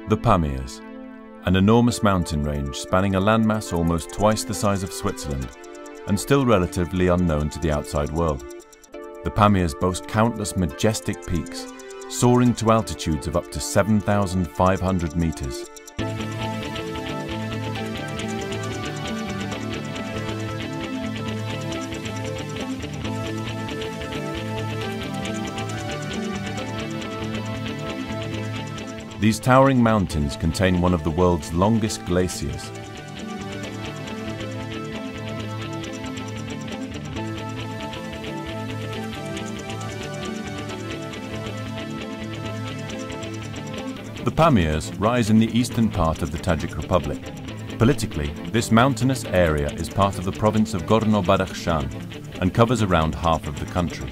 The Pamirs, an enormous mountain range spanning a landmass almost twice the size of Switzerland and still relatively unknown to the outside world. The Pamirs boast countless majestic peaks, soaring to altitudes of up to 7,500 meters. These towering mountains contain one of the world's longest glaciers. The Pamirs rise in the eastern part of the Tajik Republic. Politically, this mountainous area is part of the province of Gorno-Badakhshan and covers around half of the country.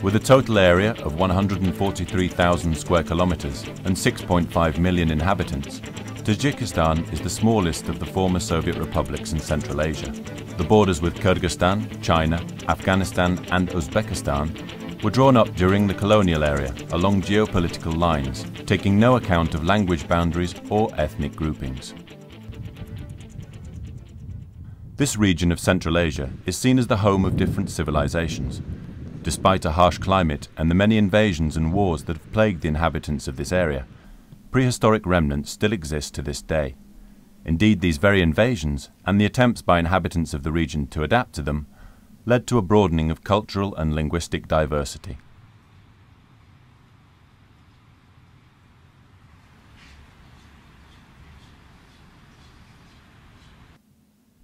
With a total area of 143,000 square kilometers and 6.5 million inhabitants, Tajikistan is the smallest of the former Soviet republics in Central Asia. The borders with Kyrgyzstan, China, Afghanistan and Uzbekistan were drawn up during the colonial era along geopolitical lines, taking no account of language boundaries or ethnic groupings. This region of Central Asia is seen as the home of different civilizations. Despite a harsh climate and the many invasions and wars that have plagued the inhabitants of this area, prehistoric remnants still exist to this day. Indeed, these very invasions, and the attempts by inhabitants of the region to adapt to them, led to a broadening of cultural and linguistic diversity.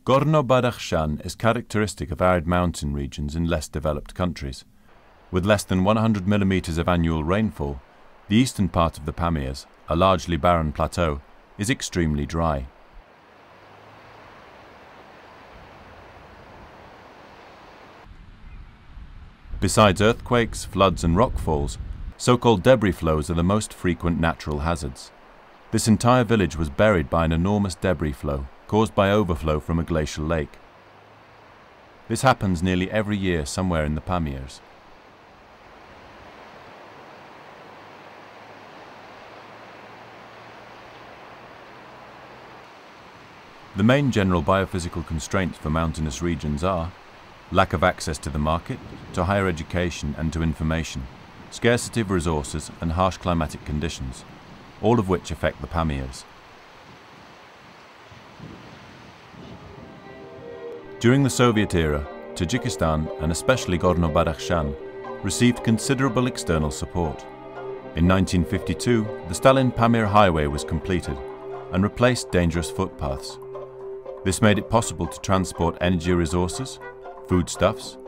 Gorno-Badakhshan is characteristic of arid mountain regions in less developed countries. With less than 100 millimeters of annual rainfall, the eastern part of the Pamirs, a largely barren plateau, is extremely dry. Besides earthquakes, floods and rockfalls, so-called debris flows are the most frequent natural hazards. This entire village was buried by an enormous debris flow, caused by overflow from a glacial lake. This happens nearly every year somewhere in the Pamirs. The main general biophysical constraints for mountainous regions are lack of access to the market, to higher education and to information, scarcity of resources and harsh climatic conditions, all of which affect the Pamirs. During the Soviet era, Tajikistan, and especially Gorno-Badakhshan, received considerable external support. In 1952, the Stalin-Pamir Highway was completed and replaced dangerous footpaths. This made it possible to transport energy resources, foodstuffs,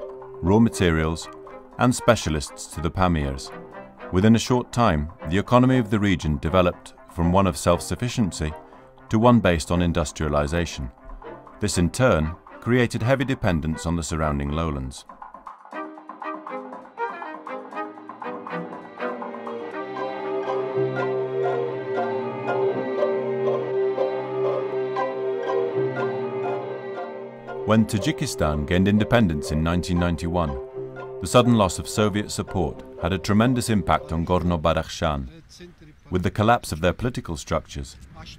raw materials, and specialists to the Pamirs. Within a short time, the economy of the region developed from one of self-sufficiency to one based on industrialization. This in turn created heavy dependence on the surrounding lowlands. When Tajikistan gained independence in 1991, the sudden loss of Soviet support had a tremendous impact on Gorno-Badakhshan. With the collapse of their political structures,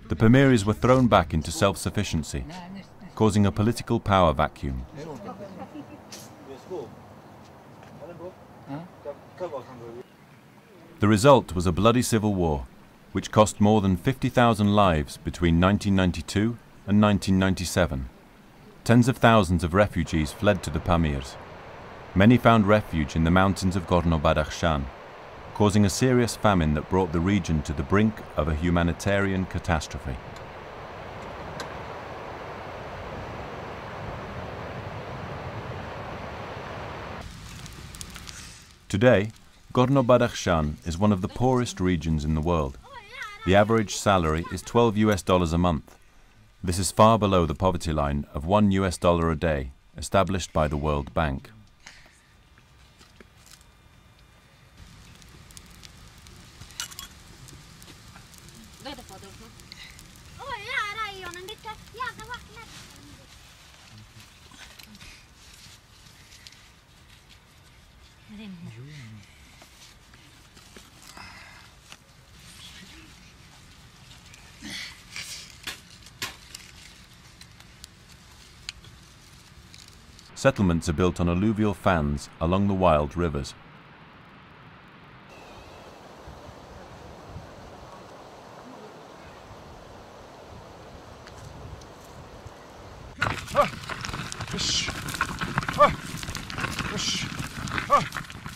the Pamirs were thrown back into self-sufficiency, causing a political power vacuum. The result was a bloody civil war, which cost more than 50,000 lives between 1992 and 1997. Tens of thousands of refugees fled to the Pamirs. Many found refuge in the mountains of Gorno-Badakhshan, causing a serious famine that brought the region to the brink of a humanitarian catastrophe. Today, Gorno-Badakhshan is one of the poorest regions in the world. The average salary is $12 a month. This is far below the poverty line of $1 a day, established by the World Bank. settlements are built on alluvial fans along the wild rivers.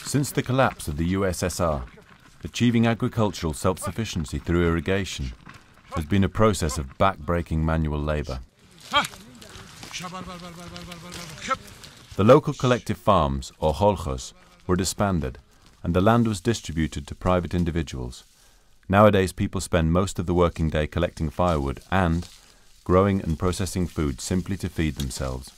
Since the collapse of the USSR, achieving agricultural self-sufficiency through irrigation has been a process of back-breaking manual labour. The local collective farms, or kolkhoz, were disbanded, and the land was distributed to private individuals. Nowadays, people spend most of the working day collecting firewood and growing and processing food simply to feed themselves.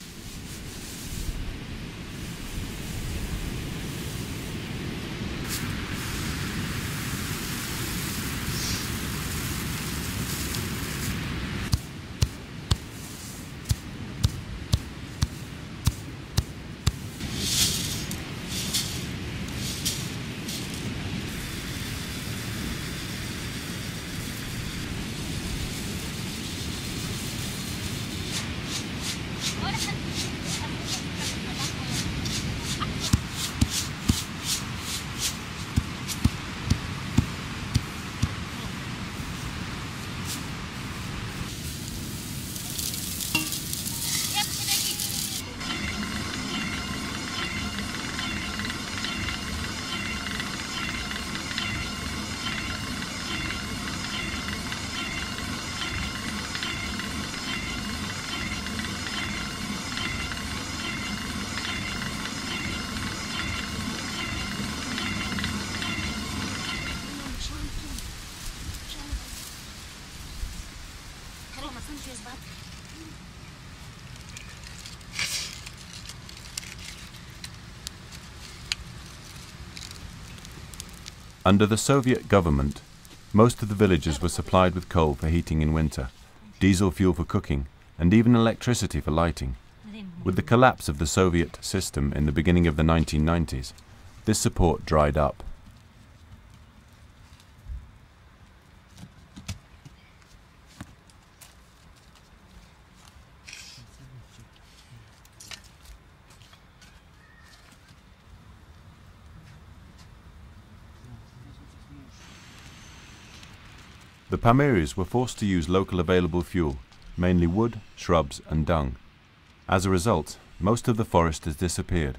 Under the Soviet government, most of the villages were supplied with coal for heating in winter, diesel fuel for cooking, and even electricity for lighting. With the collapse of the Soviet system in the beginning of the 1990s, this support dried up. The Pamirs were forced to use local available fuel, mainly wood, shrubs and dung. As a result, most of the forest has disappeared,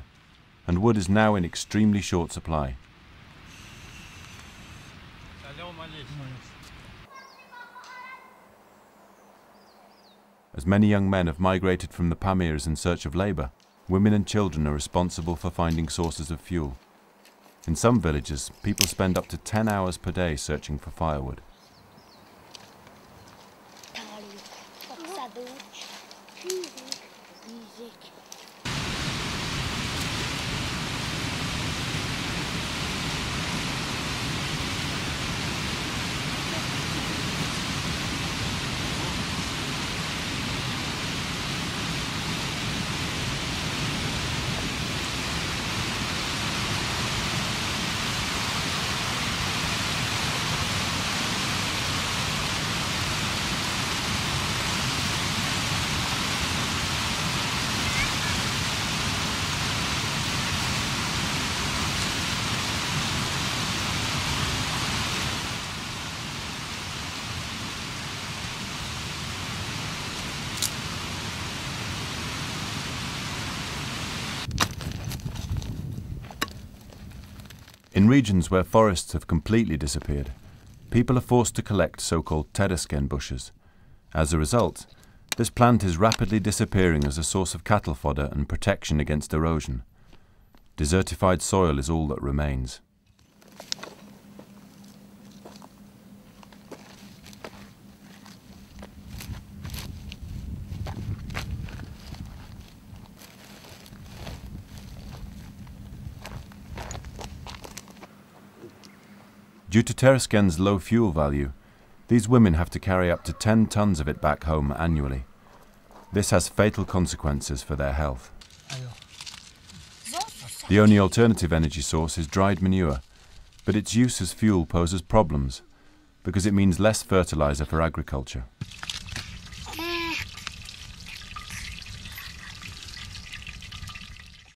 and wood is now in extremely short supply. As many young men have migrated from the Pamirs in search of labour, women and children are responsible for finding sources of fuel. In some villages, people spend up to 10 hours per day searching for firewood. In regions where forests have completely disappeared, people are forced to collect so-called teresken bushes. As a result, this plant is rapidly disappearing as a source of cattle fodder and protection against erosion. Desertified soil is all that remains. Due to teresken's low fuel value, these women have to carry up to 10 tons of it back home annually. This has fatal consequences for their health. The only alternative energy source is dried manure, but its use as fuel poses problems because it means less fertilizer for agriculture.